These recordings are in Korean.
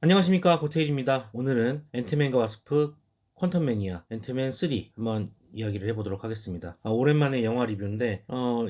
안녕하십니까, 고테일입니다. 오늘은 앤트맨과 와스프 퀀텀 매니아 앤트맨 3 한번 이야기를 해보도록 하겠습니다. 오랜만에 영화 리뷰인데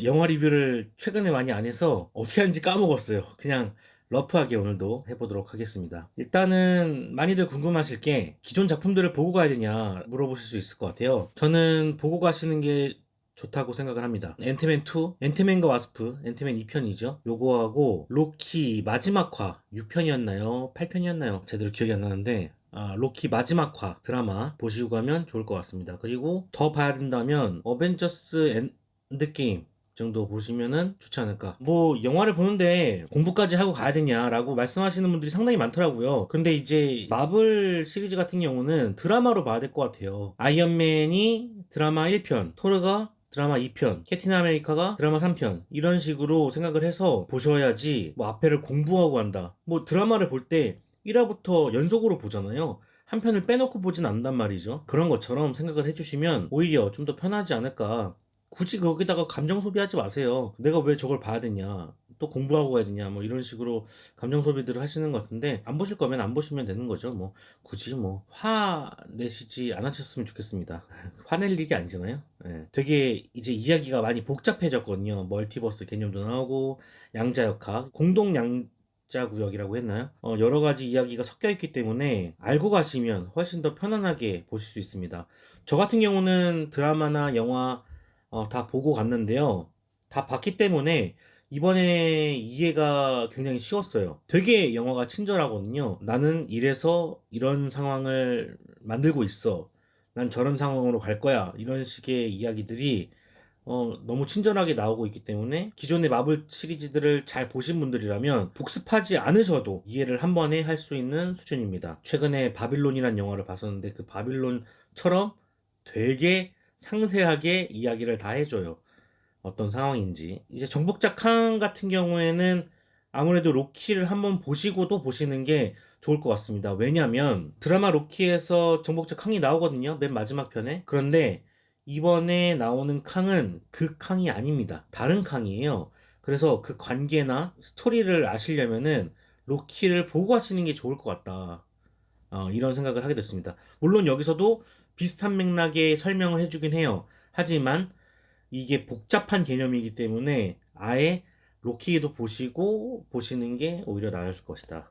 영화 리뷰를 최근에 많이 안 해서 어떻게 하는지 까먹었어요. 그냥 러프하게 오늘도 해보도록 하겠습니다. 일단은 많이들 궁금하실 게 기존 작품들을 보고 가야 되냐 물어보실 수 있을 것 같아요. 저는 보고 가시는 게 좋다고 생각을 합니다. 앤트맨 2, 앤트맨과 와스프, 앤트맨 2편이죠. 요거하고 로키 마지막 화 6편이었나요? 8편이었나요? 제대로 기억이 안 나는데 로키 마지막 화 드라마 보시고 가면 좋을 것 같습니다. 그리고 더 봐야 된다면 어벤져스 엔드게임 정도 보시면은 좋지 않을까. 뭐 영화를 보는데 공부까지 하고 가야 되냐라고 말씀하시는 분들이 상당히 많더라고요. 근데 이제 마블 시리즈 같은 경우는 드라마로 봐야 될 것 같아요. 아이언맨이 드라마 1편, 토르가 드라마 2편, 캡틴 아메리카가 드라마 3편 이런 식으로 생각을 해서 보셔야지 뭐 앞에를 공부하고 한다. 뭐 드라마를 볼 때 1화부터 연속으로 보잖아요. 한 편을 빼놓고 보진 않는단 말이죠. 그런 것처럼 생각을 해주시면 오히려 좀 더 편하지 않을까. 굳이 거기다가 감정 소비하지 마세요. 내가 왜 저걸 봐야 되냐. 또 공부하고 가야 되냐. 뭐 이런 식으로 감정 소비들을 하시는 것 같은데 안 보실 거면 안 보시면 되는 거죠. 뭐 굳이 뭐 화내시지 않으셨으면 좋겠습니다. 화낼 일이 아니잖아요. 예. 되게 이제 이야기가 많이 복잡해졌거든요. 멀티버스 개념도 나오고 양자역학, 공동 양자 구역이라고 했나요? 여러 가지 이야기가 섞여 있기 때문에 알고 가시면 훨씬 더 편안하게 보실 수 있습니다. 저 같은 경우는 드라마나 영화 다 보고 갔는데요. 다 봤기 때문에 이번에 이해가 굉장히 쉬웠어요. 되게 영화가 친절하거든요. 나는 이래서 이런 상황을 만들고 있어. 난 저런 상황으로 갈 거야. 이런 식의 이야기들이 너무 친절하게 나오고 있기 때문에 기존의 마블 시리즈들을 잘 보신 분들이라면 복습하지 않으셔도 이해를 한 번에 할 수 있는 수준입니다. 최근에 바빌론이라는 영화를 봤었는데 그 바빌론처럼 되게 상세하게 이야기를 다 해줘요. 어떤 상황인지. 이제 정복자 칸 같은 경우에는 아무래도 로키를 한번 보시고도 보시는 게 좋을 것 같습니다. 왜냐면 드라마 로키에서 정복자 캉이 나오거든요. 맨 마지막 편에. 그런데 이번에 나오는 캉은 그 캉이 아닙니다. 다른 캉이에요. 그래서 그 관계나 스토리를 아시려면은 로키를 보고 하시는 게 좋을 것 같다. 이런 생각을 하게 됐습니다. 물론 여기서도 비슷한 맥락의 설명을 해주긴 해요. 하지만 이게 복잡한 개념이기 때문에 아예 로키도 보시고 보시는 게 오히려 나을 것이다.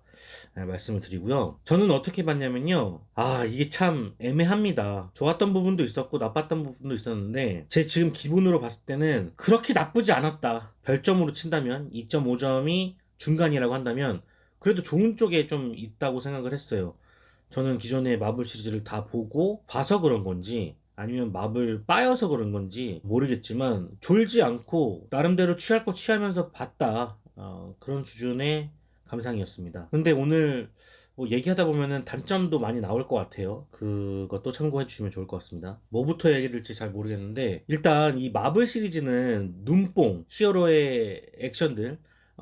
말씀을 드리고요. 저는 어떻게 봤냐면요. 이게 참 애매합니다. 좋았던 부분도 있었고 나빴던 부분도 있었는데 제 지금 기분으로 봤을 때는 그렇게 나쁘지 않았다. 별점으로 친다면 2.5점이 중간이라고 한다면 그래도 좋은 쪽에 좀 있다고 생각을 했어요. 저는 기존의 마블 시리즈를 다 보고 봐서 그런 건지 아니면 마블 빠여서 그런 건지 모르겠지만 졸지 않고 나름대로 취할 거 취하면서 봤다. 그런 수준의 감상이었습니다. 근데 오늘 뭐 얘기하다 보면은 단점도 많이 나올 것 같아요. 그것도 참고해 주시면 좋을 것 같습니다. 뭐부터 얘기 될지 잘 모르겠는데 일단 이 마블 시리즈는 눈뽕 히어로의 액션들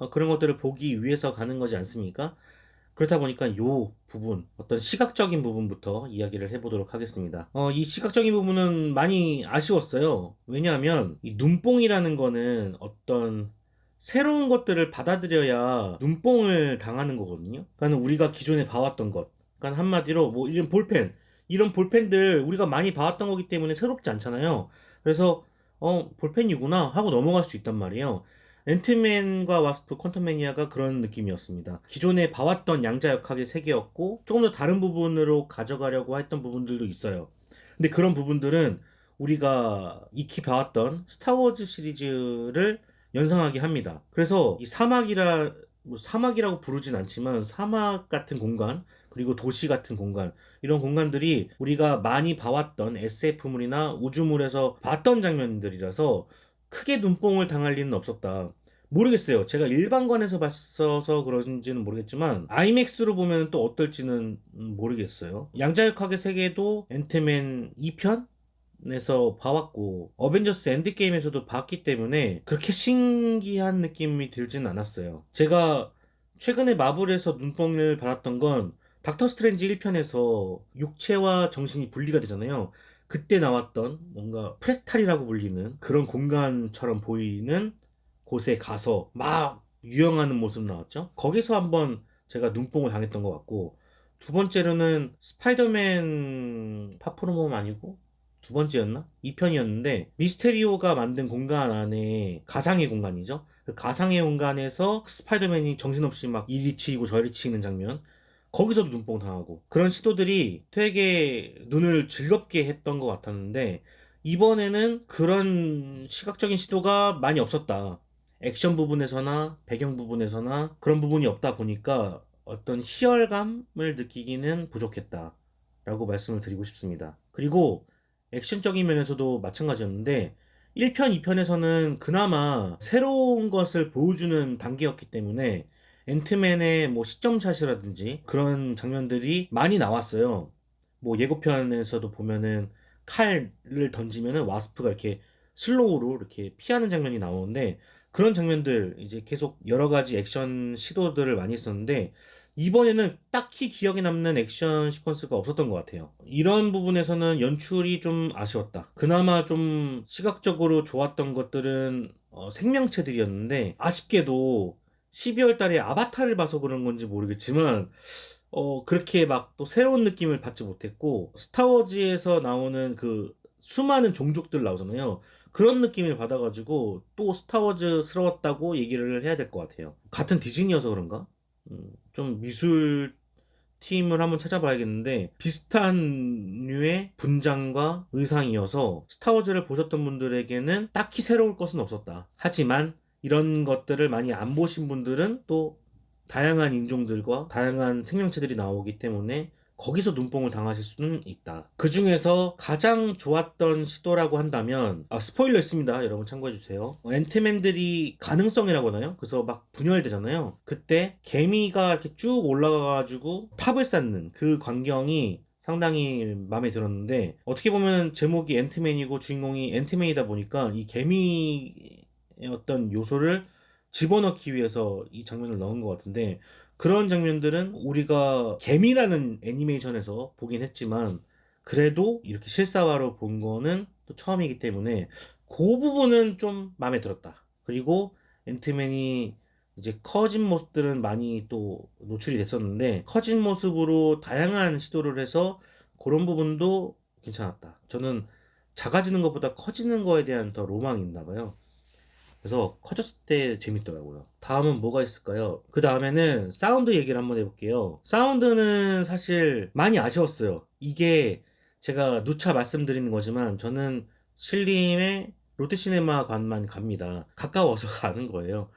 그런 것들을 보기 위해서 가는 거지 않습니까? 그렇다 보니까 요 부분, 어떤 시각적인 부분부터 이야기를 해보도록 하겠습니다. 이 시각적인 부분은 많이 아쉬웠어요. 왜냐하면 이 눈뽕이라는 거는 어떤 새로운 것들을 받아들여야 눈뽕을 당하는 거거든요. 그러니까 우리가 기존에 봐왔던 것. 그러니까 한마디로 뭐 이런 볼펜, 이런 볼펜들 우리가 많이 봐왔던 거기 때문에 새롭지 않잖아요. 그래서 볼펜이구나 하고 넘어갈 수 있단 말이에요. 앤트맨과 와스프 퀀텀매니아가 그런 느낌이었습니다. 기존에 봐왔던 양자역학의 세계였고 조금 더 다른 부분으로 가져가려고 했던 부분들도 있어요. 근데 그런 부분들은 우리가 익히 봐왔던 스타워즈 시리즈를 연상하게 합니다. 그래서 이 사막이라 뭐 사막이라고 부르진 않지만 사막 같은 공간 그리고 도시 같은 공간 이런 공간들이 우리가 많이 봐왔던 SF물이나 우주물에서 봤던 장면들이라서 크게 눈뽕을 당할 일은 없었다. 모르겠어요. 제가 일반관에서 봤어서 그런지는 모르겠지만 아이맥스로 보면 또 어떨지는 모르겠어요. 양자역학의 세계도 앤트맨 2편? 에서 봐왔고 어벤져스 엔드게임에서도 봤기 때문에 그렇게 신기한 느낌이 들진 않았어요. 제가 최근에 마블에서 눈뽕을 받았던 건 닥터 스트레인지 1편에서 육체와 정신이 분리가 되잖아요. 그때 나왔던 뭔가 프랙탈이라고 불리는 그런 공간처럼 보이는 곳에 가서 막 유영하는 모습 나왔죠. 거기서 한번 제가 눈뽕을 당했던 것 같고 두 번째로는 스파이더맨 파프로몸 아니고 두 번째였나? 2편이었는데 미스테리오가 만든 공간 안에 가상의 공간이죠. 그 가상의 공간에서 스파이더맨이 정신없이 막 이리 치이고 저리 치이는 장면, 거기서도 눈뽕 당하고 그런 시도들이 되게 눈을 즐겁게 했던 것 같았는데 이번에는 그런 시각적인 시도가 많이 없었다. 액션 부분에서나 배경 부분에서나 그런 부분이 없다 보니까 어떤 희열감을 느끼기는 부족했다 라고 말씀을 드리고 싶습니다. 그리고 액션적인 면에서도 마찬가지였는데 1편, 2편에서는 그나마 새로운 것을 보여주는 단계였기 때문에 앤트맨의 뭐 시점샷이라든지 그런 장면들이 많이 나왔어요. 뭐 예고편에서도 보면은 칼을 던지면은 와스프가 이렇게 슬로우로 이렇게 피하는 장면이 나오는데 그런 장면들 이제 계속 여러 가지 액션 시도들을 많이 했었는데 이번에는 딱히 기억에 남는 액션 시퀀스가 없었던 것 같아요. 이런 부분에서는 연출이 좀 아쉬웠다. 그나마 좀 시각적으로 좋았던 것들은 생명체들이었는데 아쉽게도 12월 달에 아바타를 봐서 그런 건지 모르겠지만 그렇게 막 또 새로운 느낌을 받지 못했고 스타워즈에서 나오는 그 수많은 종족들 나오잖아요. 그런 느낌을 받아가지고 또 스타워즈스러웠다고 얘기를 해야 될 것 같아요. 같은 디즈니여서 그런가? 좀 미술 팀을 한번 찾아봐야겠는데 비슷한 류의 분장과 의상이어서 스타워즈를 보셨던 분들에게는 딱히 새로울 것은 없었다. 하지만 이런 것들을 많이 안 보신 분들은 또 다양한 인종들과 다양한 생명체들이 나오기 때문에 거기서 눈뽕을 당하실 수는 있다. 그 중에서 가장 좋았던 시도라고 한다면, 스포일러 있습니다. 여러분 참고해주세요. 앤트맨들이 가능성이라고 하나요? 그래서 막 분열되잖아요. 그때 개미가 이렇게 쭉 올라가가지고 탑을 쌓는 그 광경이 상당히 마음에 들었는데, 어떻게 보면 제목이 앤트맨이고 주인공이 앤트맨이다 보니까 이 개미의 어떤 요소를 집어넣기 위해서 이 장면을 넣은 것 같은데, 그런 장면들은 우리가 개미라는 애니메이션에서 보긴 했지만 그래도 이렇게 실사화로 본 거는 또 처음이기 때문에 그 부분은 좀 마음에 들었다. 그리고 앤트맨이 이제 커진 모습들은 많이 또 노출이 됐었는데 커진 모습으로 다양한 시도를 해서 그런 부분도 괜찮았다. 저는 작아지는 것보다 커지는 거에 대한 더 로망이 있나 봐요. 그래서 커졌을 때 재밌더라고요. 다음은 뭐가 있을까요? 그 다음에는 사운드 얘기를 한번 해볼게요. 사운드는 사실 많이 아쉬웠어요. 이게 제가 누차 말씀드리는 거지만 저는 신림의 롯데시네마관만 갑니다. 가까워서 가는 거예요.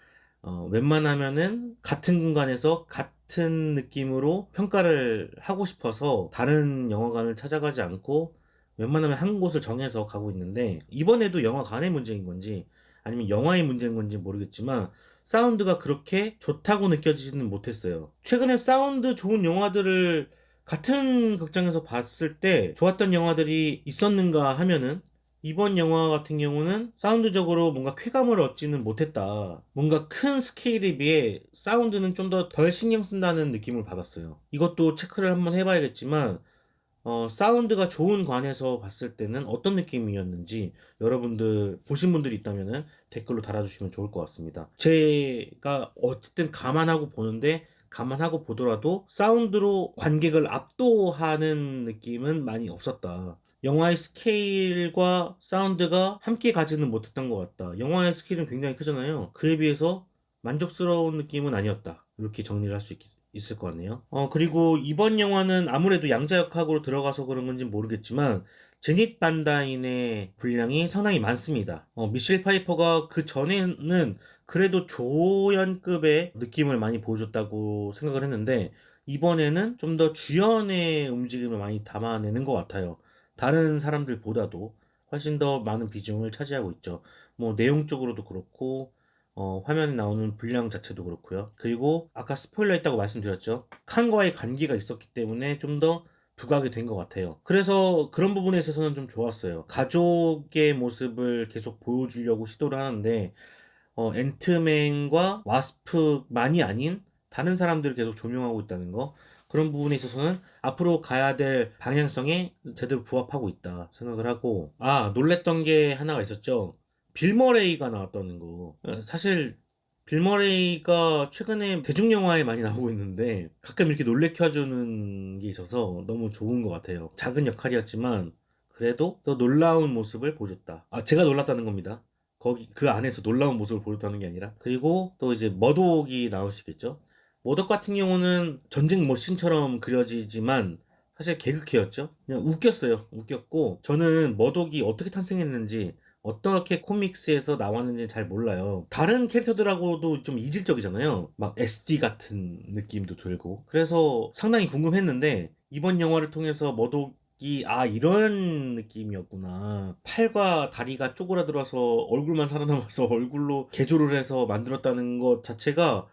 웬만하면은 같은 공간에서 같은 느낌으로 평가를 하고 싶어서 다른 영화관을 찾아가지 않고 웬만하면 한 곳을 정해서 가고 있는데 이번에도 영화관의 문제인 건지 아니면 영화의 문제인 건지 모르겠지만 사운드가 그렇게 좋다고 느껴지지는 못했어요. 최근에 사운드 좋은 영화들을 같은 극장에서 봤을 때 좋았던 영화들이 있었는가 하면은 이번 영화 같은 경우는 사운드적으로 뭔가 쾌감을 얻지는 못했다. 뭔가 큰 스케일에 비해 사운드는 좀 더 덜 신경 쓴다는 느낌을 받았어요. 이것도 체크를 한번 해봐야겠지만 사운드가 좋은 관에서 봤을 때는 어떤 느낌이었는지 여러분들 보신 분들이 있다면 댓글로 달아주시면 좋을 것 같습니다. 제가 어쨌든 감안하고 보는데 감안하고 보더라도 사운드로 관객을 압도하는 느낌은 많이 없었다. 영화의 스케일과 사운드가 함께 가지는 못했던 것 같다. 영화의 스케일은 굉장히 크잖아요. 그에 비해서 만족스러운 느낌은 아니었다. 이렇게 정리를 할 수 있을 것 같네요. 그리고 이번 영화는 아무래도 양자역학으로 들어가서 그런 건지 모르겠지만, 제닛 반다인의 분량이 상당히 많습니다. 미셸 파이퍼가 그 전에는 그래도 조연급의 느낌을 많이 보여줬다고 생각을 했는데, 이번에는 좀 더 주연의 움직임을 많이 담아내는 것 같아요. 다른 사람들보다도 훨씬 더 많은 비중을 차지하고 있죠. 뭐, 내용적으로도 그렇고, 화면에 나오는 분량 자체도 그렇고요. 그리고 아까 스포일러 있다고 말씀드렸죠. 칸과의 관계가 있었기 때문에 좀 더 부각이 된 것 같아요. 그래서 그런 부분에 있어서는 좀 좋았어요. 가족의 모습을 계속 보여주려고 시도를 하는데 앤트맨과 와스프만이 아닌 다른 사람들을 계속 조명하고 있다는 거, 그런 부분에 있어서는 앞으로 가야 될 방향성에 제대로 부합하고 있다 생각을 하고, 놀랬던 게 하나가 있었죠. 빌 머레이가 나왔다는 거. 사실 빌 머레이가 최근에 대중영화에 많이 나오고 있는데 가끔 이렇게 놀래켜주는 게 있어서 너무 좋은 것 같아요. 작은 역할이었지만 그래도 더 놀라운 모습을 보여줬다. 제가 놀랐다는 겁니다. 거기 그 안에서 놀라운 모습을 보여줬다는 게 아니라. 그리고 또 이제 머독이 나올 수 있겠죠. 머독 같은 경우는 전쟁 머신처럼 그려지지만 사실 개그캐였죠. 그냥 웃겼어요. 웃겼고 저는 머독이 어떻게 탄생했는지 어떻게 코믹스에서 나왔는지 잘 몰라요. 다른 캐릭터들하고도 좀 이질적이잖아요. 막 SD 같은 느낌도 들고. 그래서 상당히 궁금했는데 이번 영화를 통해서 머독이 이런 느낌이었구나. 팔과 다리가 쪼그라들어서 얼굴만 살아남아서 얼굴로 개조를 해서 만들었다는 것 자체가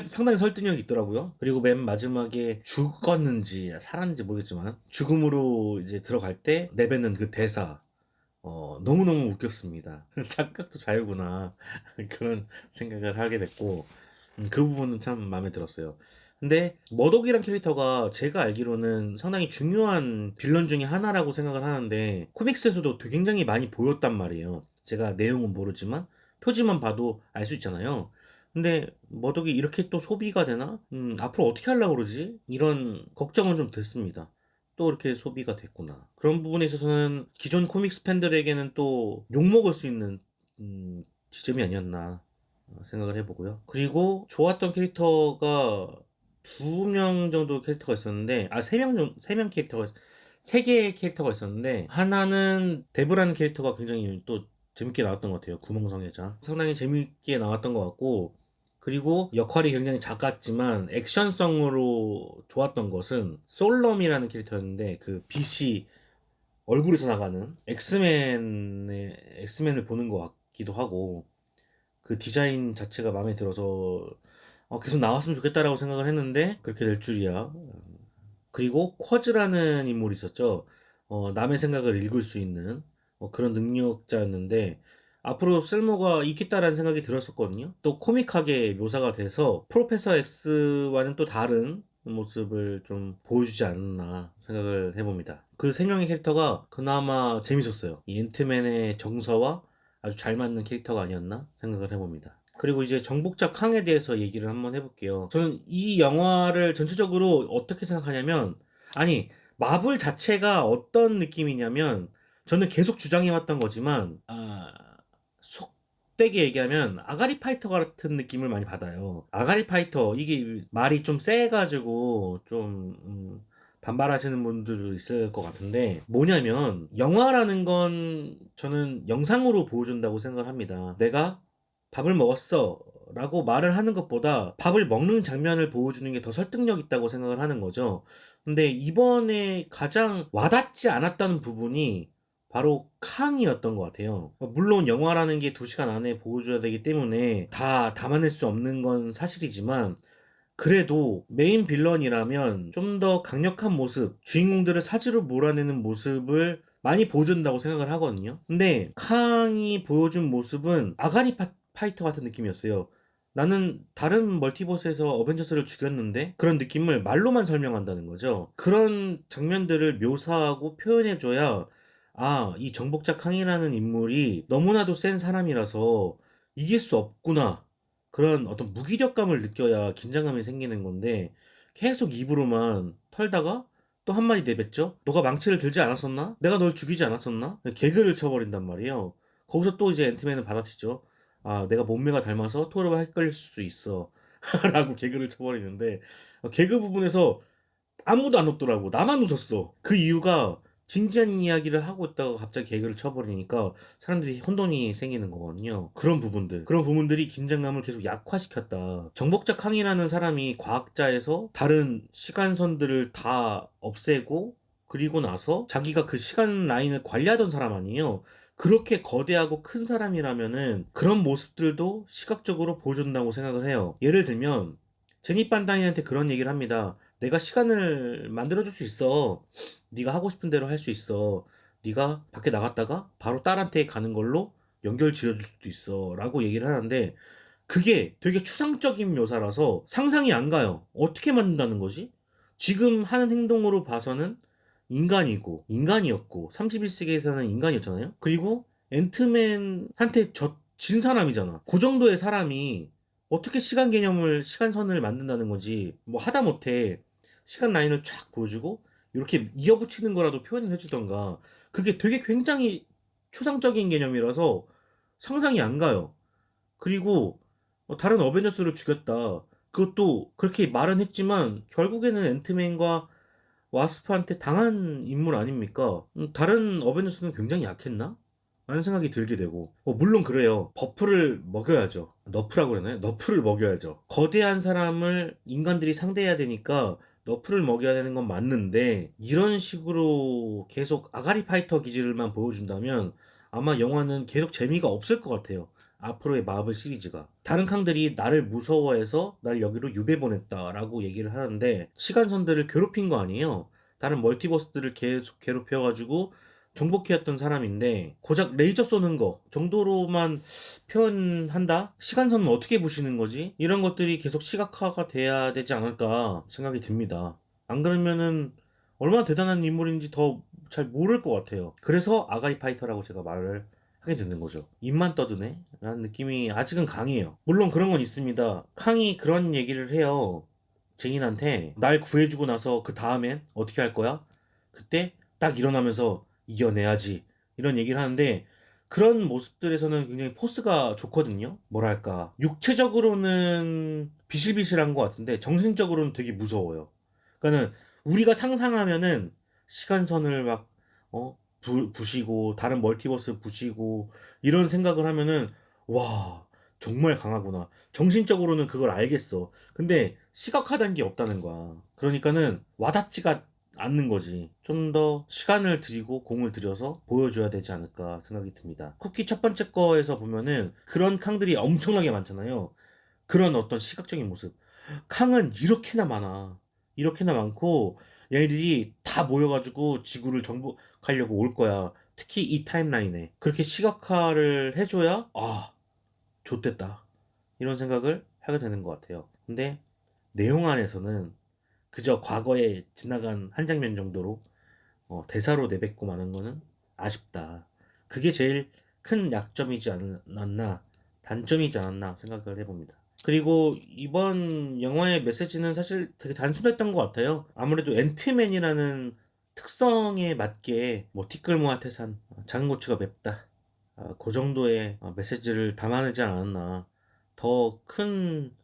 상당히 설득력이 있더라고요. 그리고 맨 마지막에 죽었는지 살았는지 모르겠지만 죽음으로 이제 들어갈 때 내뱉는 그 대사 너무너무 웃겼습니다. 착각도 자유구나. 그런 생각을 하게 됐고, 그 부분은 참 마음에 들었어요. 근데, 머독이란 캐릭터가 제가 알기로는 상당히 중요한 빌런 중에 하나라고 생각을 하는데, 코믹스에서도 되게 굉장히 많이 보였단 말이에요. 제가 내용은 모르지만, 표지만 봐도 알 수 있잖아요. 근데, 머독이 이렇게 또 소비가 되나? 앞으로 어떻게 하려고 그러지? 이런 걱정은 좀 됐습니다. 또 이렇게 소비가 됐구나. 그런 부분에 있어서는 기존 코믹스 팬들에게는 또 욕먹을 수 있는 지점이 아니었나 생각을 해보고요. 그리고 좋았던 캐릭터가 2명 정도 캐릭터가 있었는데, 3명 캐릭터가, 3개의 캐릭터가 있었는데, 하나는 데브라는 캐릭터가 굉장히 또 재밌게 나왔던 것 같아요. 구멍성애자. 상당히 재밌게 나왔던 것 같고, 그리고 역할이 굉장히 작았지만 액션성으로 좋았던 것은 솔럼이라는 캐릭터였는데 그 빛이 얼굴에서 나가는 엑스맨을 보는 것 같기도 하고 그 디자인 자체가 마음에 들어서 계속 나왔으면 좋겠다라고 생각을 했는데 그렇게 될 줄이야. 그리고 쿼즈라는 인물이 있었죠. 남의 생각을 읽을 수 있는 그런 능력자였는데 앞으로 쓸모가 있겠다라는 생각이 들었었거든요. 또 코믹하게 묘사가 돼서 프로페서 X와는 또 다른 모습을 좀 보여주지 않나 생각을 해봅니다. 그 세 명의 캐릭터가 그나마 재밌었어요. 이 앤트맨의 정서와 아주 잘 맞는 캐릭터가 아니었나 생각을 해봅니다. 그리고 이제 정복자 캉에 대해서 얘기를 한번 해볼게요. 저는 이 영화를 전체적으로 어떻게 생각하냐면, 아니, 마블 자체가 어떤 느낌이냐면, 저는 계속 주장해왔던 거지만, 속되게 얘기하면, 아가리 파이터 같은 느낌을 많이 받아요. 아가리 파이터, 이게 말이 좀 세가지고, 좀, 반발하시는 분들도 있을 것 같은데, 뭐냐면, 영화라는 건 저는 영상으로 보여준다고 생각을 합니다. 내가 밥을 먹었어 라고 말을 하는 것보다 밥을 먹는 장면을 보여주는 게 더 설득력 있다고 생각을 하는 거죠. 근데 이번에 가장 와닿지 않았던 부분이 바로 캉이었던 것 같아요. 물론 영화라는 게 2시간 안에 보여줘야 되기 때문에 다 담아낼 수 없는 건 사실이지만 그래도 메인 빌런이라면 좀 더 강력한 모습, 주인공들을 사지로 몰아내는 모습을 많이 보여준다고 생각을 하거든요. 근데 캉이 보여준 모습은 파이터 같은 느낌이었어요. 나는 다른 멀티버스에서 어벤져스를 죽였는데 그런 느낌을 말로만 설명한다는 거죠. 그런 장면들을 묘사하고 표현해줘야 이 정복자 캉이라는 인물이 너무나도 센 사람이라서 이길 수 없구나. 그런 어떤 무기력감을 느껴야 긴장감이 생기는 건데 계속 입으로만 털다가 또 한마디 내뱉죠? 너가 망치를 들지 않았었나? 내가 널 죽이지 않았었나? 개그를 쳐버린단 말이에요. 거기서 또 이제 앤트맨은 받아치죠. 내가 몸매가 닮아서 토르와 헷갈릴 수도 있어. 라고 개그를 쳐버리는데 개그 부분에서 아무도 안 웃더라고. 나만 웃었어. 그 이유가 진지한 이야기를 하고 있다가 갑자기 개그를 쳐버리니까 사람들이 혼돈이 생기는 거거든요. 그런 부분들이 긴장감을 계속 약화시켰다. 정복자 캉이라는 사람이 과학자에서 다른 시간선들을 다 없애고 그리고 나서 자기가 그 시간 라인을 관리하던 사람 아니에요. 그렇게 거대하고 큰 사람이라면은 그런 모습들도 시각적으로 보여준다고 생각을 해요. 예를 들면 제니 판다니한테 그런 얘기를 합니다. 내가 시간을 만들어줄 수 있어. 네가 하고 싶은 대로 할 수 있어. 네가 밖에 나갔다가 바로 딸한테 가는 걸로 연결 지어줄 수도 있어. 라고 얘기를 하는데 그게 되게 추상적인 묘사라서 상상이 안 가요. 어떻게 만든다는 거지? 지금 하는 행동으로 봐서는 인간이었고 31세기에서는 인간이었잖아요. 그리고 앤트맨한테 진 사람이잖아. 그 정도의 사람이 어떻게 시간선을 만든다는 거지. 뭐 하다못해 시간 라인을 쫙 보여주고 이렇게 이어붙이는 거라도 표현을 해주던가. 그게 되게 굉장히 추상적인 개념이라서 상상이 안 가요. 그리고 다른 어벤져스를 죽였다. 그것도 그렇게 말은 했지만 결국에는 앤트맨과 와스프한테 당한 인물 아닙니까? 다른 어벤져스는 굉장히 약했나? 라는 생각이 들게 되고 물론 그래요. 버프를 먹여야죠. 너프라고 그러나요? 너프를 먹여야죠. 거대한 사람을 인간들이 상대해야 되니까 너프를 먹여야 되는 건 맞는데 이런 식으로 계속 아가리 파이터 기질만 보여준다면 아마 영화는 계속 재미가 없을 것 같아요. 앞으로의 마블 시리즈가. 다른 캉들이 나를 무서워해서 날 여기로 유배 보냈다라고 얘기를 하는데 시간선들을 괴롭힌 거 아니에요. 다른 멀티버스들을 계속 괴롭혀가지고 정복해왔던 사람인데 고작 레이저 쏘는 거 정도로만 표현한다? 시간선은 어떻게 보시는 거지? 이런 것들이 계속 시각화가 돼야 되지 않을까 생각이 듭니다. 안 그러면은 얼마나 대단한 인물인지 더 잘 모를 것 같아요. 그래서 아가리 파이터라고 제가 말을 하게 되는 거죠. 입만 떠드네? 라는 느낌이 아직은 강해요. 물론 그런 건 있습니다. 캉이 그런 얘기를 해요. 제인한테 날 구해주고 나서 그 다음엔 어떻게 할 거야? 그때 딱 일어나면서 이겨내야지. 이런 얘기를 하는데 그런 모습들에서는 굉장히 포스가 좋거든요. 뭐랄까. 육체적으로는 비실비실한 것 같은데 정신적으로는 되게 무서워요. 그러니까는 우리가 상상하면은 시간선을 막 부시고 다른 멀티버스 부시고 이런 생각을 하면은 와 정말 강하구나. 정신적으로는 그걸 알겠어. 근데 시각화된 게 없다는 거야. 그러니까는 와닿지가 않는 거지. 좀 더 시간을 들이고 공을 들여서 보여줘야 되지 않을까 생각이 듭니다. 쿠키 첫 번째 거에서 보면은 그런 캉들이 엄청나게 많잖아요. 그런 어떤 시각적인 모습. 캉은 이렇게나 많아. 이렇게나 많고 얘네들이 다 모여가지고 지구를 정복하려고 올 거야. 특히 이 타임라인에. 그렇게 시각화를 해줘야 좋댔다. 이런 생각을 하게 되는 것 같아요. 근데 내용 안에서는 그저 과거에 지나간 한 장면 정도로 대사로 내뱉고 마는 거는 아쉽다. 그게 제일 큰 약점이지 않았나, 단점이지 않았나 생각을 해봅니다. 그리고 이번 영화의 메시지는 사실 되게 단순했던 것 같아요. 아무래도 앤트맨이라는 특성에 맞게 뭐 티끌모아 태산, 작은 고추가 맵다. 그 정도의 메시지를 담아내지 않았나. 더 큰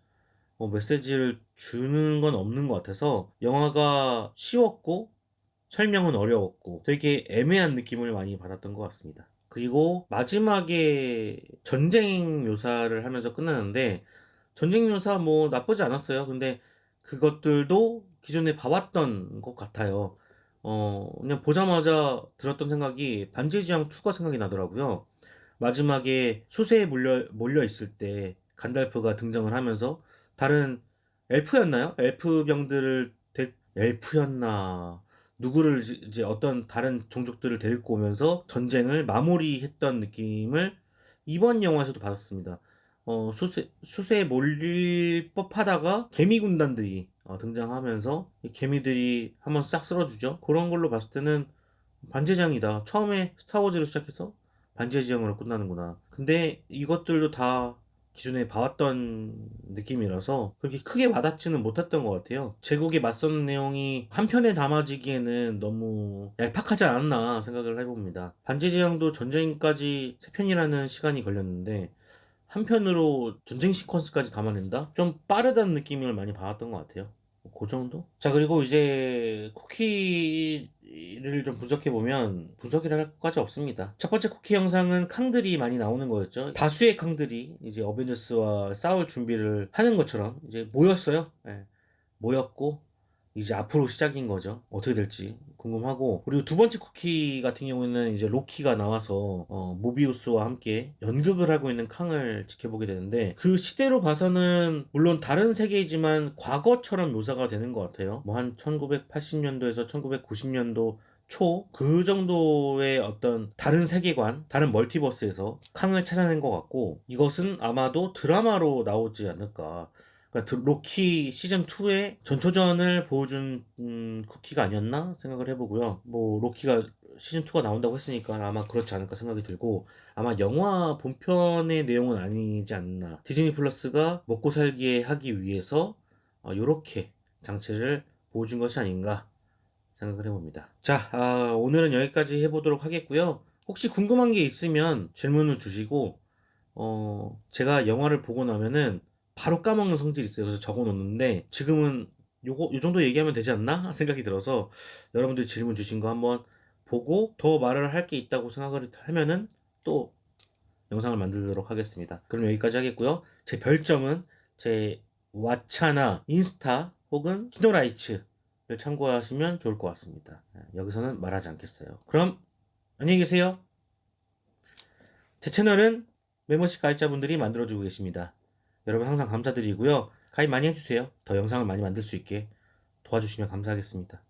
메시지를 주는 건 없는 것 같아서 영화가 쉬웠고 설명은 어려웠고 되게 애매한 느낌을 많이 받았던 것 같습니다. 그리고 마지막에 전쟁 묘사를 하면서 끝나는데 전쟁 묘사 뭐 나쁘지 않았어요. 근데 그것들도 기존에 봐왔던 것 같아요. 그냥 보자마자 들었던 생각이 반지의 제왕 2가 생각이 나더라고요. 마지막에 수세에 몰려 있을 때 간달프가 등장을 하면서 다른 엘프였나요? 엘프였나? 누구를 이제 어떤 다른 종족들을 데리고 오면서 전쟁을 마무리했던 느낌을 이번 영화에서도 받았습니다. 수세에 몰릴 법하다가 개미 군단들이 등장하면서 이 개미들이 한번 싹 쓸어주죠. 그런 걸로 봤을 때는 반지장이다. 처음에 스타워즈로 시작해서 반지의 제왕으로 끝나는구나. 근데 이것들도 다 기존에 봐왔던 느낌이라서 그렇게 크게 와닿지는 못했던 것 같아요. 제국에 맞서는 내용이 한 편에 담아지기에는 너무 얄팍하지 않았나 생각을 해봅니다. 반지의 제왕도 전쟁까지 3편이라는 시간이 걸렸는데 한 편으로 전쟁 시퀀스까지 담아낸다? 좀 빠르다는 느낌을 많이 받았던 것 같아요. 그 정도? 자, 그리고 이제 쿠키를 좀 분석해보면 분석이라 할 것까지 없습니다. 첫 번째 쿠키 영상은 캉들이 많이 나오는 거였죠. 다수의 캉들이 이제 어벤져스와 싸울 준비를 하는 것처럼 이제 모였어요. 예. 모였고 이제 앞으로 시작인 거죠. 어떻게 될지 궁금하고 그리고 두 번째 쿠키 같은 경우에는 이제 로키가 나와서 모비우스와 함께 연극을 하고 있는 캉을 지켜보게 되는데 그 시대로 봐서는 물론 다른 세계이지만 과거처럼 묘사가 되는 것 같아요. 뭐 한 1980년도에서 1990년도 초 그 정도의 어떤 다른 세계관, 다른 멀티버스에서 캉을 찾아낸 것 같고 이것은 아마도 드라마로 나오지 않을까. 그러니까 로키 시즌 2의 전초전을 보여준 쿠키가 아니었나 생각을 해보고요. 뭐 로키가 시즌2가 나온다고 했으니까 아마 그렇지 않을까 생각이 들고, 아마 영화 본편의 내용은 아니지 않나. 디즈니 플러스가 먹고 살기에 하기 위해서 요렇게 장치를 보여준 것이 아닌가 생각을 해봅니다. 자, 오늘은 여기까지 해보도록 하겠고요. 혹시 궁금한 게 있으면 질문을 주시고, 제가 영화를 보고 나면은 바로 까먹는 성질이 있어요. 그래서 적어 놓는데, 지금은 요 정도 얘기하면 되지 않나? 생각이 들어서 여러분들이 질문 주신 거 한번 보고 더 말을 할 게 있다고 생각을 하면은 또 영상을 만들도록 하겠습니다. 그럼 여기까지 하겠고요. 제 별점은 제 왓챠나 인스타 혹은 키노라이츠를 참고하시면 좋을 것 같습니다. 여기서는 말하지 않겠어요. 그럼 안녕히 계세요. 제 채널은 멤버십 가입자분들이 만들어주고 계십니다. 여러분 항상 감사드리고요. 가입 많이 해주세요. 더 영상을 많이 만들 수 있게 도와주시면 감사하겠습니다.